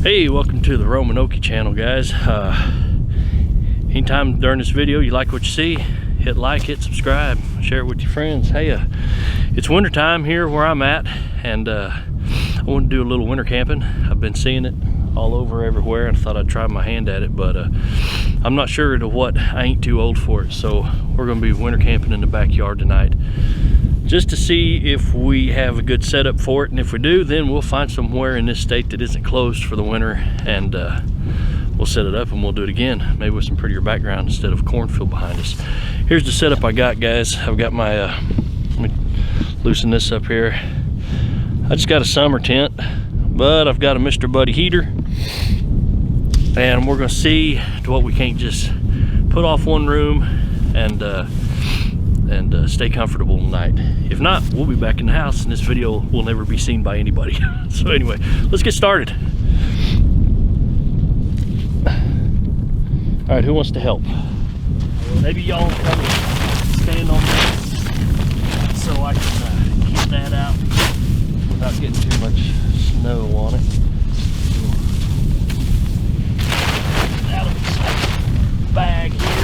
Hey, welcome to the Romanoke channel, guys. Anytime during this video you like what you see, hit like, hit subscribe, share it with your friends. Hey, it's winter time here where I'm at, and I want to do a little winter camping. I've been seeing it all over everywhere and I thought I'd try my hand at it, but I'm not sure to what. I ain't too old for it, so we're gonna be winter camping in the backyard tonight, just to see if we have a good setup for it. And if we do, then we'll find somewhere in this state that isn't closed for the winter, and we'll set it up and we'll do it again, maybe with some prettier background instead of cornfield behind us. Here's the setup I got, guys. I've got my let me loosen this up here. I just got a summer tent, but I've got a Mr. Buddy heater, and we're gonna see to what we can't just put off one room and stay comfortable tonight. If not, we'll be back in the house and this video will never be seen by anybody. So anyway, let's get started. All right, who wants to help? Maybe y'all come stand on this so I can keep that out without getting too much snow on it. Out of this bag here.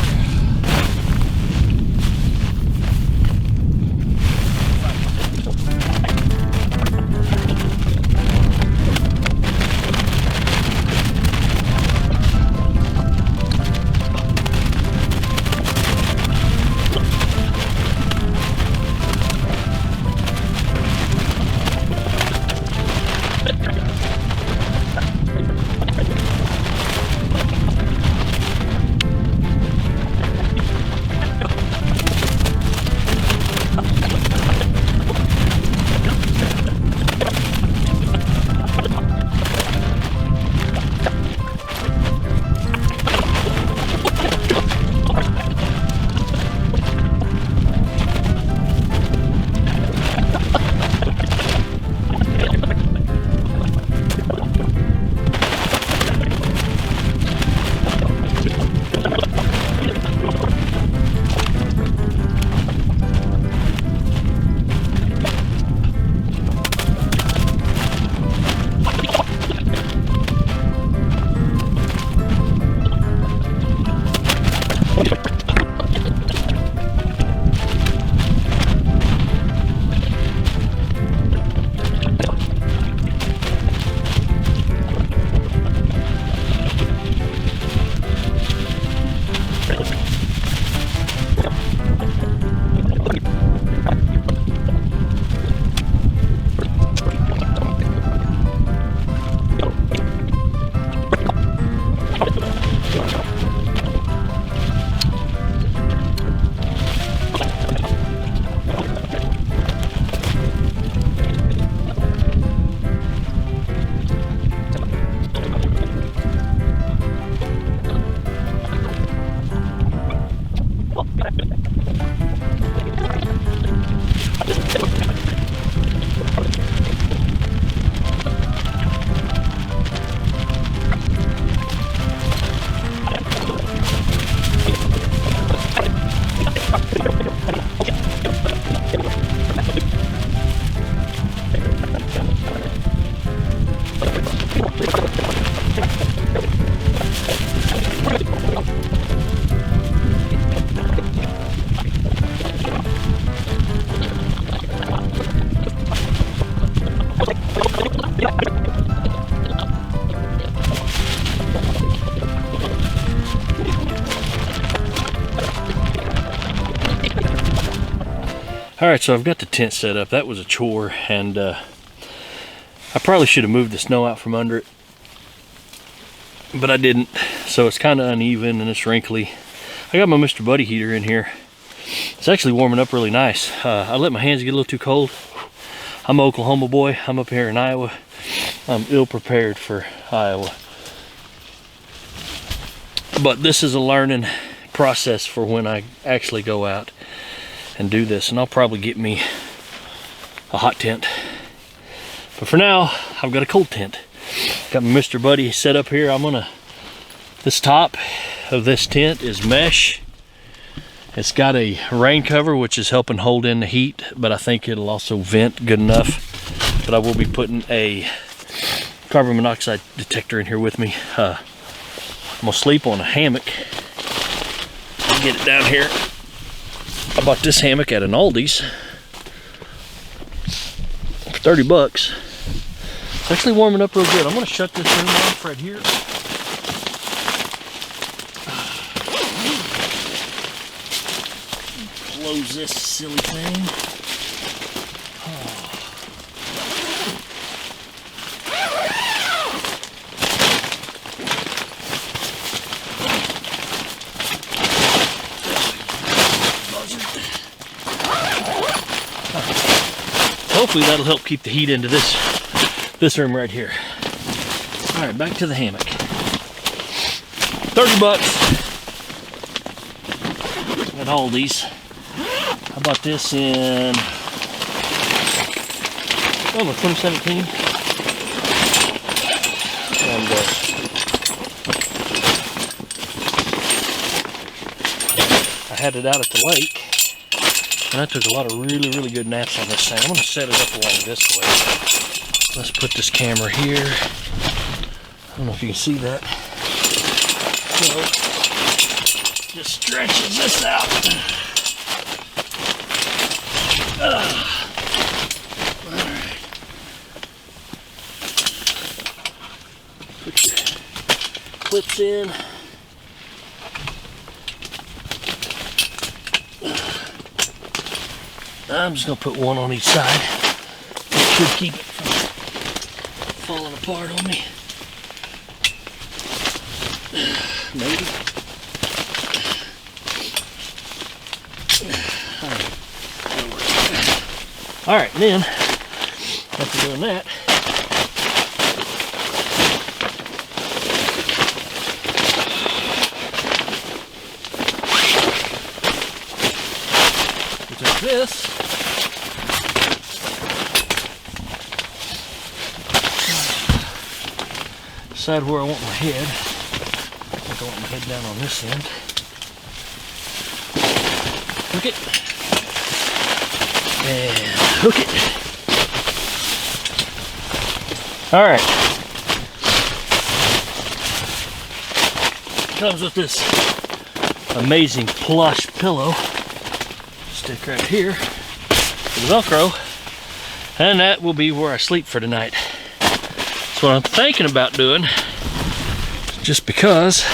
All right, so I've got the tent set up. That was a chore, and I probably should have moved the snow out from under it, but I didn't. So it's kind of uneven and it's wrinkly. I got my Mr. Buddy heater in here. It's actually warming up really nice. I let my hands get a little too cold. I'm an Oklahoma boy. I'm up here in Iowa. I'm ill prepared for Iowa. But this is a learning process for when I actually go out and do this, and I'll probably get me a hot tent, but for now I've got a cold tent. Got my Mr. Buddy set up here. This top of this tent is mesh. It's got a rain cover which is helping hold in the heat, but I think it'll also vent good enough. But I will be putting a carbon monoxide detector in here with me. I'm gonna sleep on a hammock. Get it down here. I bought this hammock at an Aldi's for 30 bucks. It's actually warming up real good. I'm gonna shut this room off right here. Close this silly thing. Hopefully that'll help keep the heat into this room right here. All right, back to the hammock. 30 bucks at Aldi's. I bought this in 2017. And I had it out at the lake. And I took a lot of really good naps on this thing. I'm going to set it up along this way. Let's put this camera here. I don't know if you can see that. So, just stretches this out. Alright. Put your clips in. I'm just going to put one on each side. It should keep it from falling apart on me. Maybe. Alright, then, after doing that, we take this. Decide where I want my head. I think I want my head down on this end. Hook it. And hook it. Alright. Comes with this amazing plush pillow. Stick right here with Velcro. And that will be where I sleep for tonight. That's what I'm thinking about doing, just because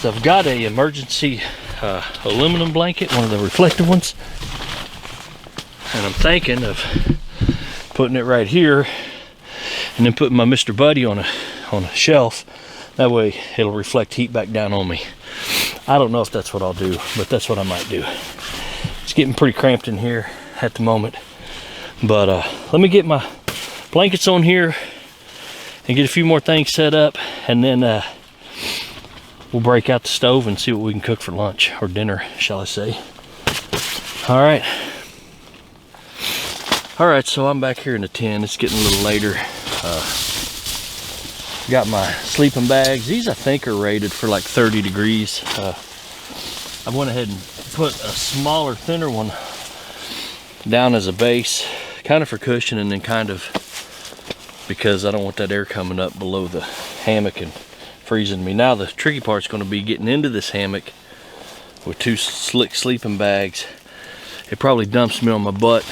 I've got a emergency aluminum blanket, one of the reflective ones, and I'm thinking of putting it right here and then putting my Mr. Buddy on a shelf. That way it'll reflect heat back down on me. I don't know if that's what I'll do, but that's what I might do. It's getting pretty cramped in here at the moment, but let me get my blankets on here and get a few more things set up, and then we'll break out the stove and see what we can cook for lunch, or dinner, shall I say. All right, so I'm back here in the tent. It's getting a little later. Got my sleeping bags. These I think are rated for like 30 degrees. I went ahead and put a smaller, thinner one down as a base, kind of for cushion, and then kind of because I don't want that air coming up below the hammock and freezing me. Now the tricky part's going to be getting into this hammock with two slick sleeping bags. It probably dumps me on my butt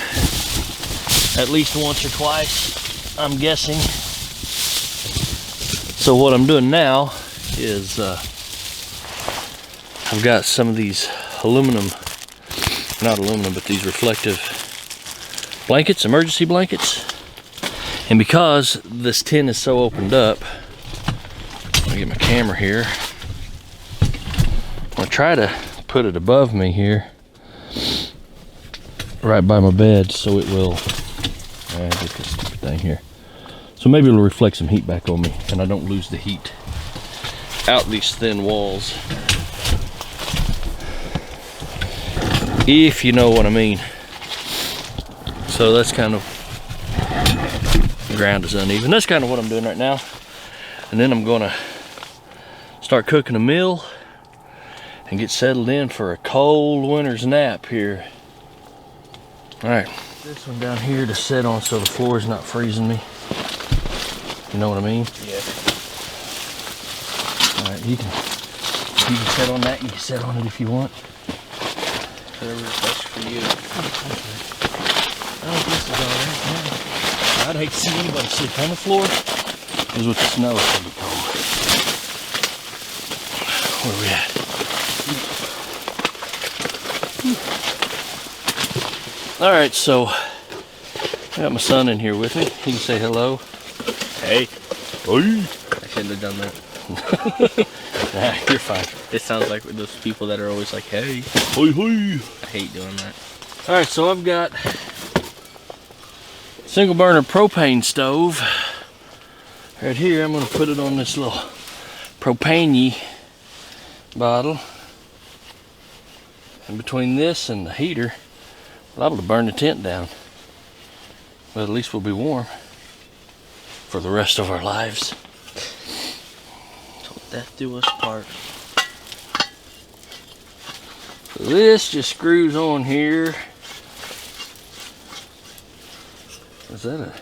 at least once or twice, I'm guessing. So what I'm doing now is I've got some of these not aluminum, but these reflective blankets, emergency blankets. And because this tin is so opened up, I'll get my camera here. I'm gonna try to put it above me here, right by my bed, so it will, get this stupid thing here. So maybe it'll reflect some heat back on me and I don't lose the heat out these thin walls. If you know what I mean. So that's kind of, the ground is uneven. That's kind of what I'm doing right now. And then I'm gonna start cooking a meal and get settled in for a cold winter's nap here. All right, this one down here to set on so the floor is not freezing me. You know what I mean? Yeah. All right, you can set on that. You can set on it if you want. Whatever's best for you. Oh, this is all right. Yeah. I'd hate to see anybody sleep on the floor. Because with the snow, it's gonna be cold. Where are we at? All right, so I got my son in here with me. He can say hello. Hey. Hey. I shouldn't have done that. Nah, you're fine. It sounds like those people that are always like, hey. Hey, hey. I hate doing that. All right, so I've got single burner propane stove right here. I'm gonna put it on this little propane bottle. And between this and the heater, we're able to burn the tent down. But at least we'll be warm for the rest of our lives. Till death do us part. So this just screws on here. Is that a...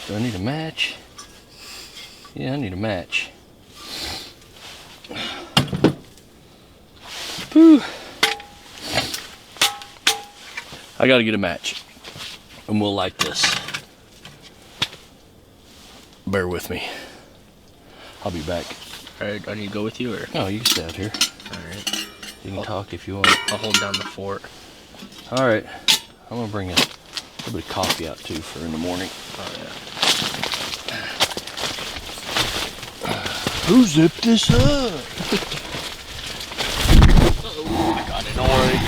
Do I need a match? Yeah, I need a match. Whew. I gotta get a match. And we'll light this. Bear with me. I'll be back. Alright, I need to go with you or? Oh, you can stay out here. Alright. You can talk if you want. I'll hold down the fort. Alright. I'm gonna bring a little bit of coffee out too for in the morning. Oh yeah. Who zipped this up? Oh, I got it, don't worry.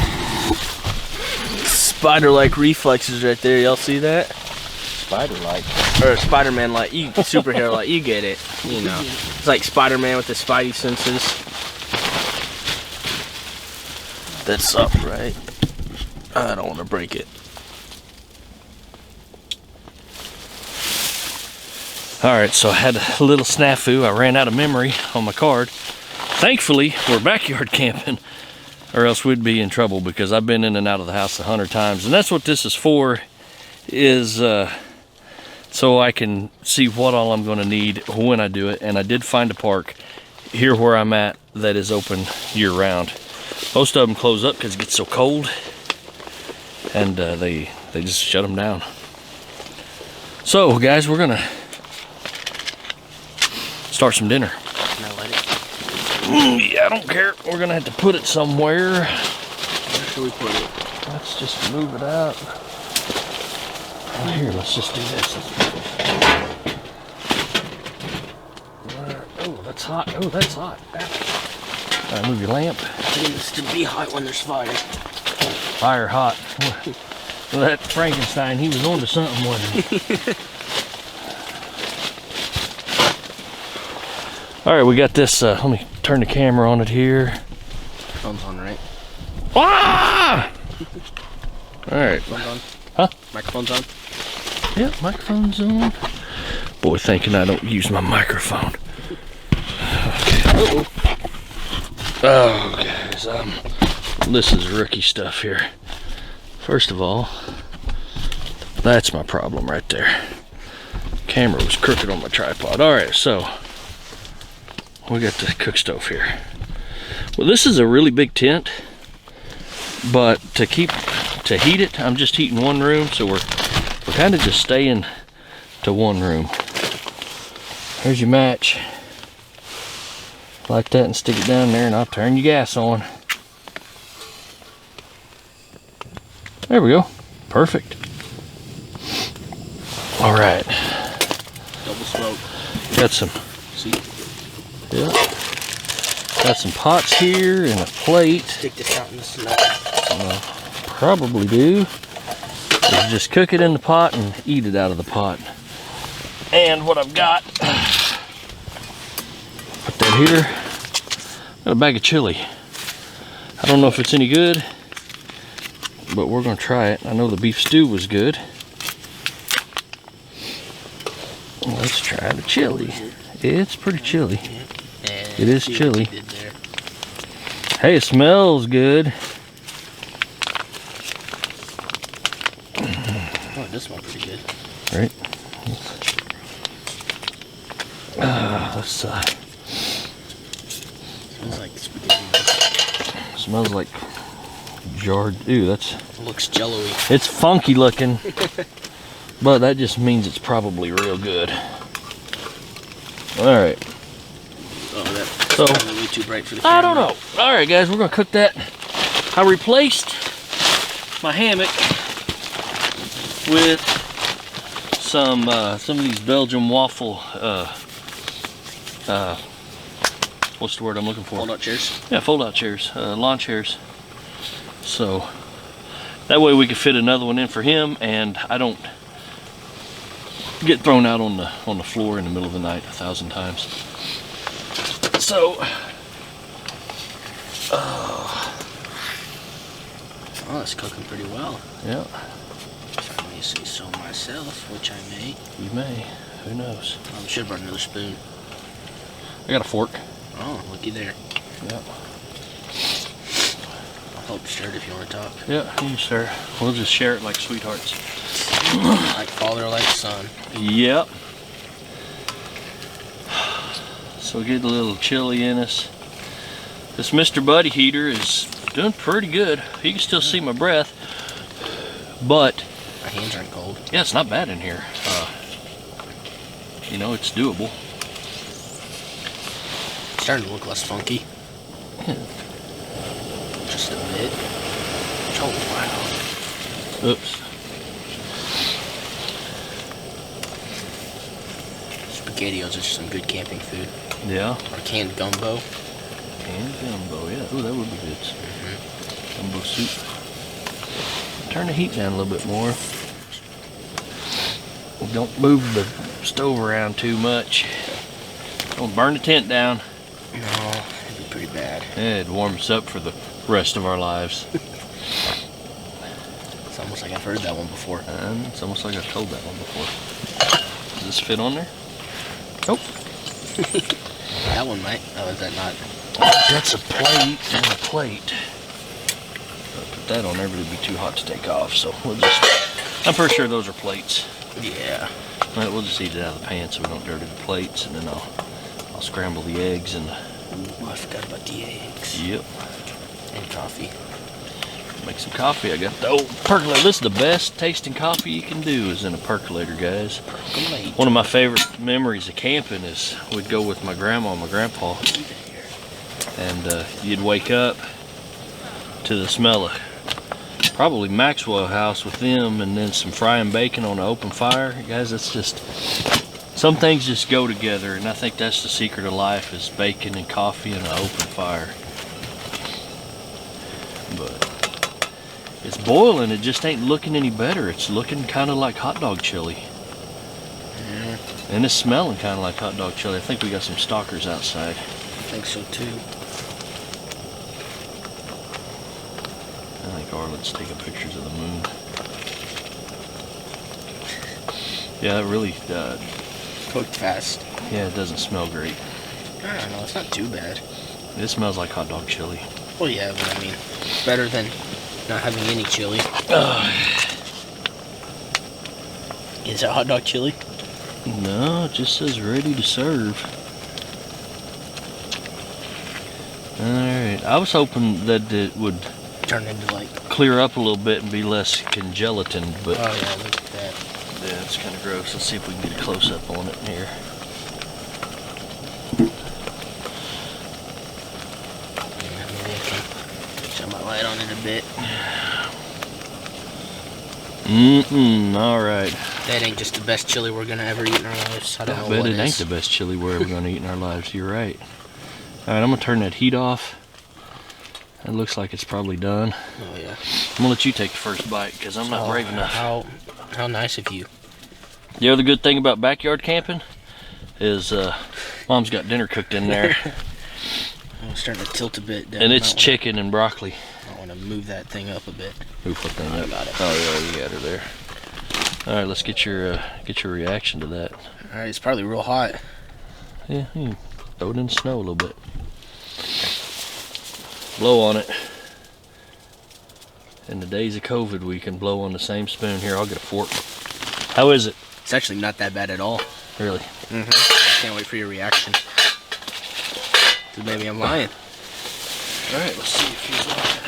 Spider-like reflexes right there, y'all see that? Spider-like. Or Spider-Man-like, superhero-like, you get it, you know. It's like Spider-Man with the Spidey senses. That's up, right? I don't want to break it. Alright, so I had a little snafu. I ran out of memory on my card. Thankfully, we're backyard camping, or else we'd be in trouble because I've been in and out of the house 100 times. And that's what this is for, is so I can see what all I'm going to need when I do it. And I did find a park here where I'm at that is open year-round. Most of them close up because it gets so cold, and they just shut them down. So, guys, we're going to start some dinner. Can I light it? Yeah, I don't care. We're gonna have to put it somewhere. Where should we put it? Let's just move it out. Here, let's just do this. Oh, that's hot. Oh, that's hot. All right, move your lamp. It needs to be hot when there's fire. Fire hot. Well, that Frankenstein, he was onto something, wasn't he? All right, we got this. Let me turn the camera on it here. Phone's on, right? Ah! All right. Phone's on? Huh? Microphone's on? Yeah, microphone's on. Boy, thinking I don't use my microphone. Okay. Oh, guys, this is rookie stuff here. First of all, that's my problem right there. Camera was crooked on my tripod. All right, so we got the cook stove here. Well, this is a really big tent, but to heat it, I'm just heating one room, so we're kind of just staying to one room. There's your match. Like that, and stick it down there, and I'll turn your gas on. There we go. Perfect. All right. Double smoke. Got some. See? Yeah. Got some pots here and a plate. Stick this out in the snow. Probably do. Is just cook it in the pot and eat it out of the pot. And what I've got, put that here. Got a bag of chili. I don't know if it's any good, but we're gonna try it. I know the beef stew was good. Let's try the chili. It's pretty chilly. It is chilly. Hey, it smells good. Oh, this one's pretty good. Right? Let's Smells like spaghetti. smells like jarred. Ooh, It looks jello-y. it's funky looking, but that just means it's probably real good. All right. Oh, that's So, probably way too bright for the camera. I don't know. All right, guys, we're gonna cook that. I replaced my hammock with some of these Belgian waffle. What's the word I'm looking for? Fold-out chairs. Yeah, fold-out chairs, lawn chairs. So that way we can fit another one in for him, and I don't get thrown out on the floor in the middle of the night 1,000 times. So, Oh, it's cooking pretty well. yeah, If I may say so myself, which I may. you may. Who knows? I should have brought another spoon. I got a fork. Oh, looky there. Yeah. I'll help share it if you want to talk. Yeah, you sir. We'll just share it like sweethearts. Like father, like son. Yep. So we get a little chili in us. This Mr. Buddy heater is doing pretty good. You can still see my breath, but My hands aren't cold. yeah, it's not bad in here. You know, it's doable. It's starting to look less funky. Yeah. Just a bit. Oh, wow. Oops. SpaghettiOs are some good camping food. Yeah. Or canned gumbo. And gumbo, yeah. Ooh, that would be good. Gumbo soup. Turn the heat down a little bit more. Don't move the stove around too much. Don't burn the tent down. No, it'd be pretty bad. Yeah, it'd warm us up for the rest of our lives. It's almost like I've heard that one before. And it's almost like I've told that one before. Does this fit on there? Nope. That one might. Oh, is that not? That's a plate and a plate. I'll put that on there, but it'd be too hot to take off, so we'll just... I'm pretty sure those are plates. Yeah. Right, we'll just eat it out of the pan so we don't dirty the plates, and then I'll scramble the eggs and... Ooh, I forgot about the eggs. Yep. And coffee. Make some coffee. I got the old percolator. This is the best tasting coffee you can do is in a percolator, guys. Percolate. One of my favorite memories of camping is we'd go with my grandma and my grandpa, and you'd wake up to the smell of probably Maxwell House with them, and then some frying bacon on an open fire. Guys, that's just, some things just go together, and I think that's the secret of life, is bacon and coffee and an open fire. But it's boiling, it just ain't looking any better. It's looking kind of like hot dog chili. Yeah, And it's smelling kind of like hot dog chili. I think we got some stalkers outside. I think so too. I think Arlen's taking pictures of the moon. Yeah, it really, Cooked fast. yeah, it doesn't smell great. I don't know, it's not too bad. It smells like hot dog chili. Well, yeah, but I mean, better than not having any chili. Is it hot dog chili? No, it just says ready to serve. Alright, I was hoping that it would Turn into like, clear up a little bit and be less congelatin, but oh yeah, look at that. yeah, it's kind of gross. Let's see if we can get a close-up on it here. Yeah, maybe I can shine my light on it a bit. Alright. That ain't just the best chili we're gonna ever eat in our lives. I don't know bet what it ain't is. the best chili we're ever gonna eat in our lives. You're right. Alright, I'm gonna turn that heat off. It looks like it's probably done. Oh yeah. I'm gonna let you take the first bite because I'm not brave enough. How nice of you. The other good thing about backyard camping is Mom's got dinner cooked in there. I'm starting to tilt a bit. And it's chicken and broccoli. I want to move that thing up a bit. Move what thing I up? got it. Oh yeah, you got her there. All right, let's get your reaction to that. All right, it's probably real hot. Yeah, you can throw it in the snow a little bit. Blow on it. In the days of COVID, we can blow on the same spoon. Here, I'll get a fork. How is it? It's actually not that bad at all. Really? I can't wait for your reaction. 'Cause maybe I'm lying. All right, let's see if he's lying.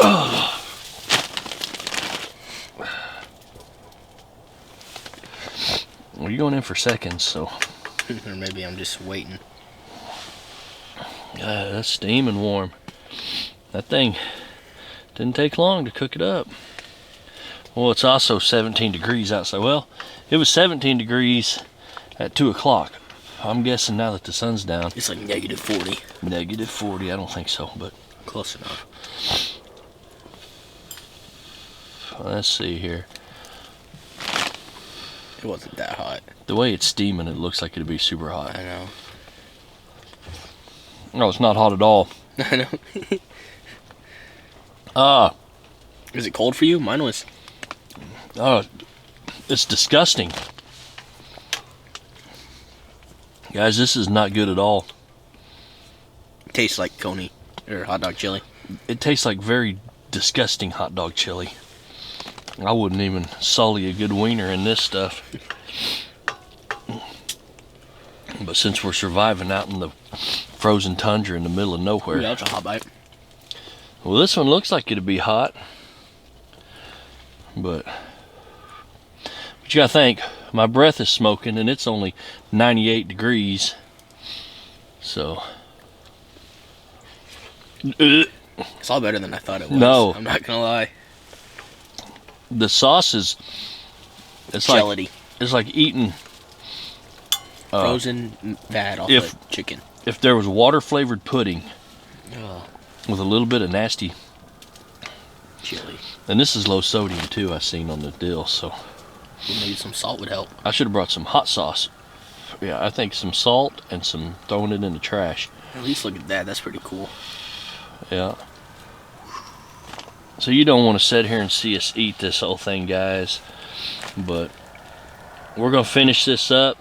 Oh. Well, you're going in for seconds, so. Or maybe I'm just waiting. That's steaming warm. That thing didn't take long to cook it up. Well, it's also 17 degrees outside. Well, it was 17 degrees at 2 o'clock. I'm guessing now that the sun's down. It's like negative 40. Negative 40, I don't think so, but. Close enough. Let's see here. It wasn't that hot. The way it's steaming, it looks like it'd be super hot. I know. No, it's not hot at all. I know. Is it cold for you? Mine was. It's disgusting. Guys, this is not good at all. Tastes like coney or hot dog chili. It tastes like very disgusting hot dog chili. I wouldn't even sully a good wiener in this stuff. But since we're surviving out in the frozen tundra in the middle of nowhere. Ooh, that's a hot bite. Well, this one looks like it'd be hot. But you gotta think, my breath is smoking and it's only 98 degrees. So. It's all better than I thought it was. No. I'm not gonna lie. The sauce is, it's Gelity. like, it's like eating frozen fat off of chicken. If there was water flavored pudding Oh, with a little bit of nasty chili. and this is low sodium too, I seen on the deal, so Maybe some salt would help. I should have brought some hot sauce. Yeah, I think some salt and some throwing it in the trash. At least look at that. That's pretty cool. Yeah. So you don't want to sit here and see us eat this whole thing, guys, but we're gonna finish this up.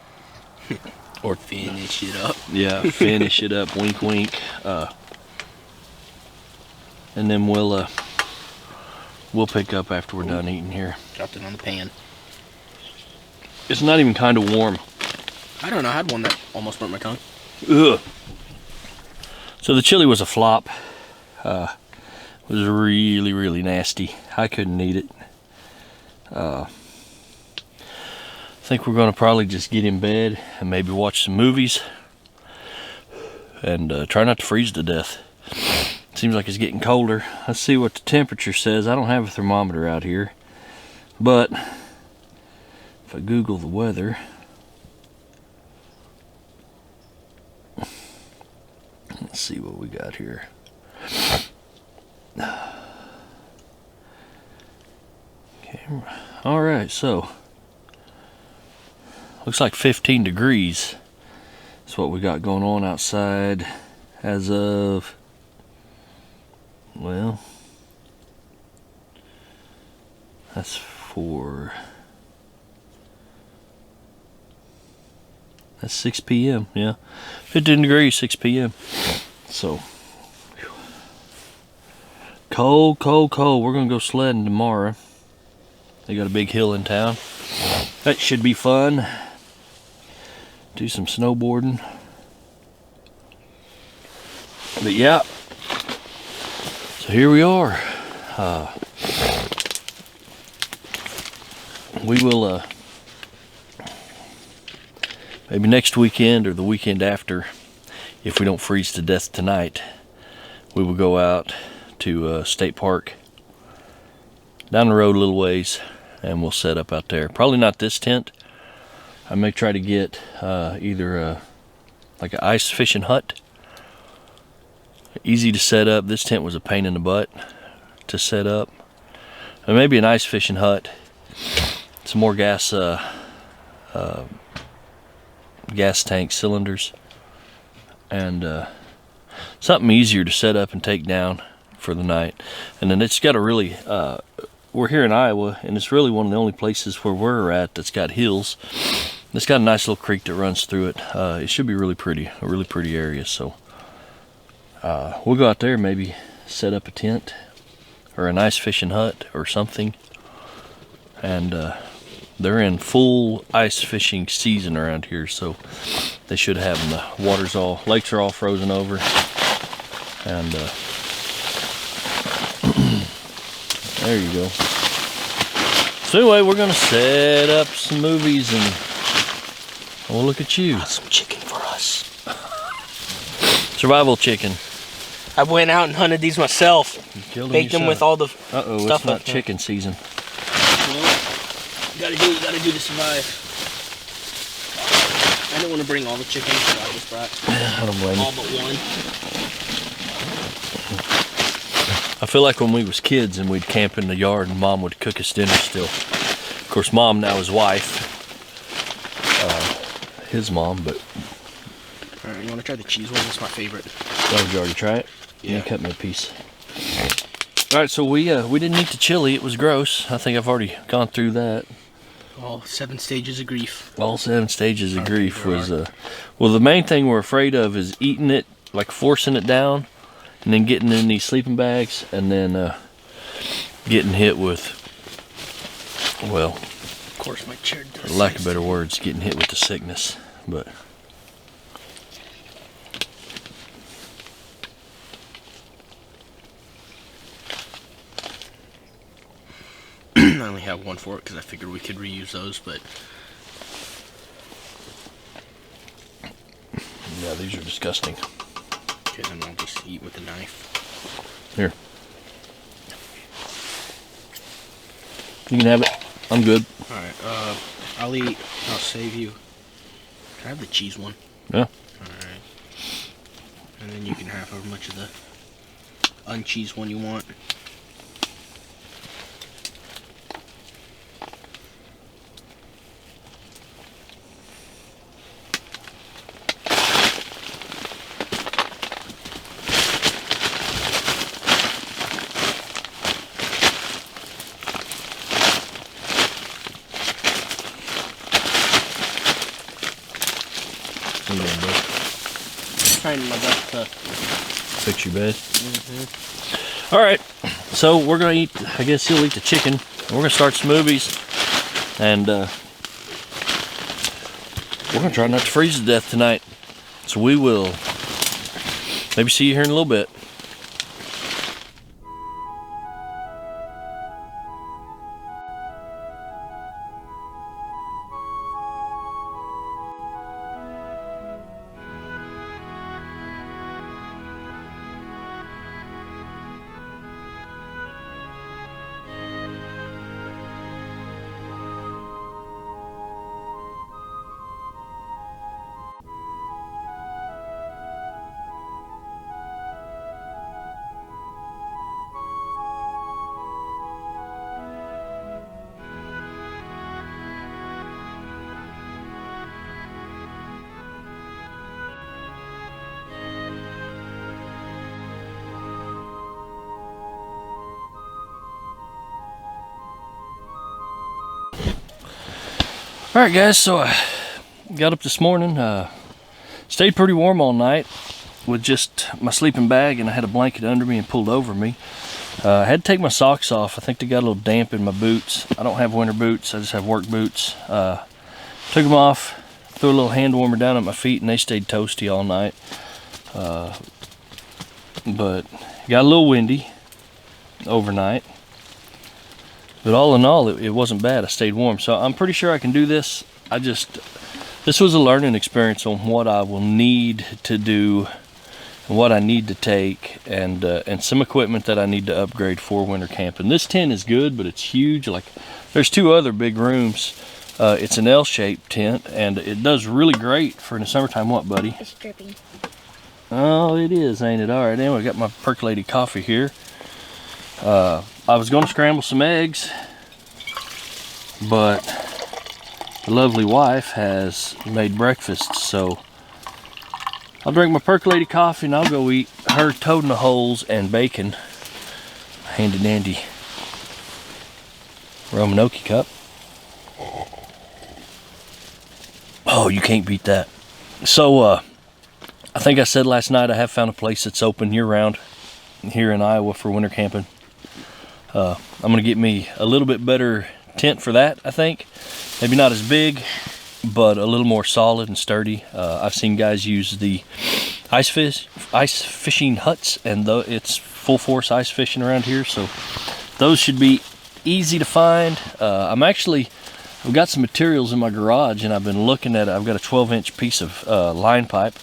Or finish it up. Yeah, finish it up. Wink, wink. And then we'll pick up after we're done eating here. Dropped it on the pan. It's not even kind of warm. I don't know. I had one that almost burnt my tongue. Ugh. So the chili was a flop. It was really, really nasty. I couldn't eat it. I think we're going to probably just get in bed and maybe watch some movies and try not to freeze to death. Seems like it's getting colder. Let's see what the temperature says. I don't have a thermometer out here, but if I Google the weather, let's see what we got here. Okay. All right, so looks like 15 degrees is what we got going on outside as of, well, that's that's 6 p.m. Yeah, 15 degrees, 6 p.m. So cold, cold, cold. We're gonna go sledding tomorrow. They got a big hill in town. That should be fun. Do some snowboarding. But yeah, so here we are. We will maybe next weekend or the weekend after, if we don't freeze to death tonight, we will go out to State Park down the road a little ways and we'll set up out there. Probably not this tent. I may try to get either like an ice fishing hut. Easy to set up. This tent was a pain in the butt to set up. And maybe an ice fishing hut. Some more gas tank cylinders. And something easier to set up and take down for the night. And then it's got a really, we're here in Iowa, and it's really one of the only places where we're at that's got hills. It's got a nice little creek that runs through it. It should be really pretty, a really pretty area. So we'll go out there maybe set up a tent or an ice fishing hut or something. And they're in full ice fishing season around here, so they should have them. The lakes are all frozen over. And there you go. So anyway, we're gonna set up some movies and oh, look at you. Got some chicken for us. Survival chicken. I went out and hunted these myself. Baked them with all the Uh-oh, stuff. It's not chicken season. Well, you gotta do to survive. I didn't want to bring all the chicken, so I just brought I don't blame you. all but one. I feel like when we was kids and we'd camp in the yard and Mom would cook us dinner still. Of course, Mom now his wife. His mom, but... Alright, you want to try the cheese one? That's my favorite. Oh, did you already try it? Yeah. You cut me a piece. Alright, so we didn't eat the chili. It was gross. I think I've already gone through that. All 7 stages of grief. All 7 stages of grief was... well, the main thing we're afraid of is eating it, like forcing it down, and then getting in these sleeping bags, and then getting hit with, well, Of course, my chair does. for lack of better words, getting hit with the sickness. But I only have one fork because I figured we could reuse those, but yeah, these are disgusting. okay, then I'll just eat with a knife. Here. You can have it. I'm good. Alright, I'll save you. Can I have the cheese one? Yeah. Alright. And then you can have however much of the uncheesed one you want. Trying my best to fix your bed. All right, so we're gonna eat. I guess he'll eat the chicken. We're gonna start some movies, and we're gonna try not to freeze to death tonight. So we will maybe see you here in a little bit. All right, guys, so I got up this morning, stayed pretty warm all night with just my sleeping bag, and I had a blanket under me and pulled over me. I had to take my socks off. I think they got a little damp in my boots. I don't have winter boots, I just have work boots. Took them off, threw a little hand warmer down at my feet, and they stayed toasty all night. But it got a little windy overnight. But all in all, it wasn't bad. I stayed warm, so I'm pretty sure I can do this. This was a learning experience on what I will need to do, and what I need to take, and some equipment that I need to upgrade for winter camping. This tent is good, but it's huge. Like, there's 2 other big rooms. It's an L-shaped tent, and it does really great for in the summertime. What, buddy? It's dripping. Oh, it is, ain't it? All right, anyway, I got my percolated coffee here. I was going to scramble some eggs, but the lovely wife has made breakfast, so I'll drink my percolated coffee and I'll go eat her toad in the holes and bacon. Handy dandy Roanoke cup. Oh, you can't beat that. So, I think I said last night I have found a place that's open year round. here in Iowa for winter camping. I'm gonna get me a little bit better tent for that, I think. Maybe not as big, but a little more solid and sturdy. I've seen guys use the ice fishing huts, and it's full force ice fishing around here, so those should be easy to find. I've got some materials in my garage, and I've been looking at it. I've got a 12-inch piece of line pipe,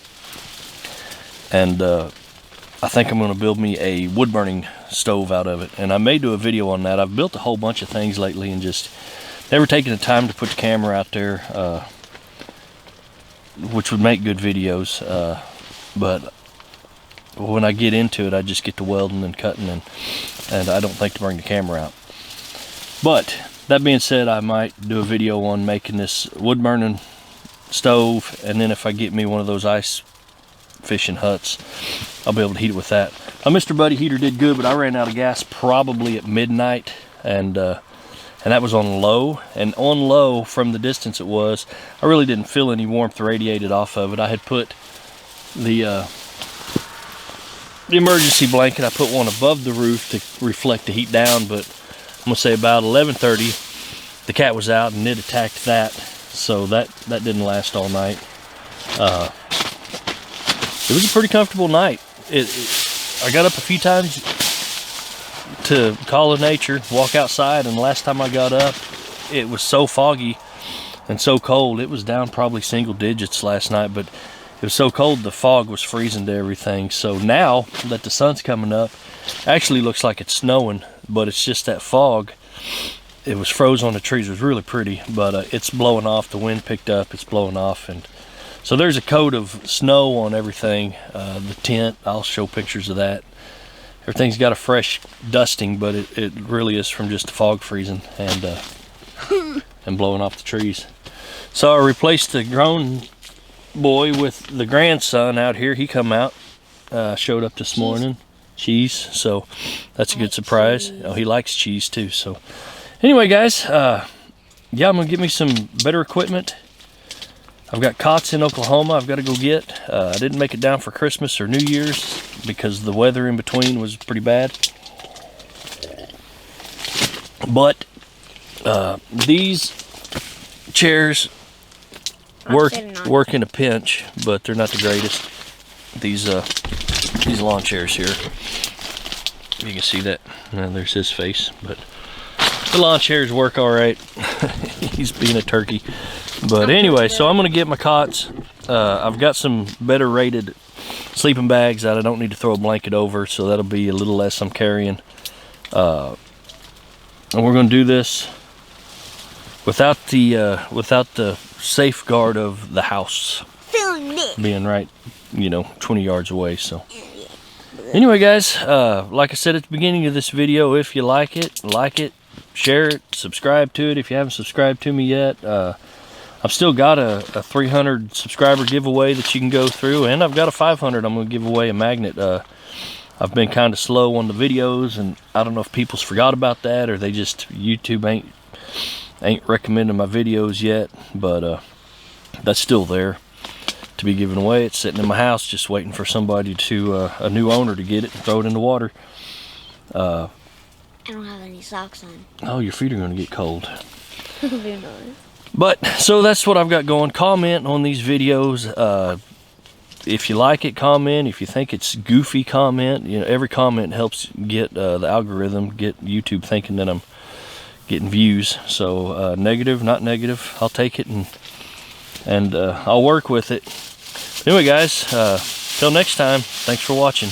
and I think I'm going to build me a wood burning stove out of it, and I may do a video on that. I've built a whole bunch of things lately and just never taken the time to put the camera out there, which would make good videos, but when I get into it, I just get to welding and cutting, and I don't think to bring the camera out. But that being said, I might do a video on making this wood burning stove, and then if I get me one of those ice fishing huts, I'll be able to heat it with that. My Mr. Buddy heater did good, but I ran out of gas probably at midnight, and that was on low. And on low, from the distance it was, I really didn't feel any warmth radiated off of it. I had put the emergency blanket, I put one above the roof to reflect the heat down, but I'm gonna say about 11:30 the cat was out and it attacked that, so that didn't last all night. It was a pretty comfortable night. I got up a few times to call of nature, walk outside, and the last time I got up it was so foggy and so cold. It was down probably single digits last night, but it was so cold the fog was freezing to everything. So now that the sun's coming up, actually looks like it's snowing, but it's just that fog. It was froze on the trees. It was really pretty, but it's blowing off. The wind picked up, it's blowing off, and so there's a coat of snow on everything. The tent, I'll show pictures of that. Everything's got a fresh dusting, but it really is from just the fog freezing and blowing off the trees. So I replaced the grown boy with the grandson out here. He come out, showed up this morning. Cheese, so that's a good surprise. Oh, he likes cheese too. So anyway, guys, yeah, I'm gonna get me some better equipment. I've got cots in Oklahoma I've got to go get. I didn't make it down for Christmas or New Year's because the weather in between was pretty bad. But these chairs work in a pinch, but they're not the greatest. These lawn chairs here, you can see that. There's his face, but the lawn chairs work all right. He's being a turkey. But anyway, so I'm gonna get my cots. I've got some better rated sleeping bags that I don't need to throw a blanket over, so that'll be a little less I'm carrying. And we're gonna do this without the safeguard of the house being right, 20 yards away. So anyway, guys, like I said at the beginning of this video, if you like it, share it, subscribe to it if you haven't subscribed to me yet. I've still got a 300 subscriber giveaway that you can go through, and I've got a 500. I'm going to give away a magnet. I've been kind of slow on the videos, and I don't know if people's forgot about that, or they just, YouTube ain't recommending my videos yet, but that's still there to be given away. It's sitting in my house just waiting for somebody to, a new owner to get it and throw it in the water. I don't have any socks on. Oh, your feet are going to get cold. Who knows? But, so that's what I've got going. Comment on these videos. If you like it, comment. If you think it's goofy, comment. Every comment helps get the algorithm, get YouTube thinking that I'm getting views. So, negative, not negative, I'll take it and I'll work with it. Anyway, guys, till next time, thanks for watching.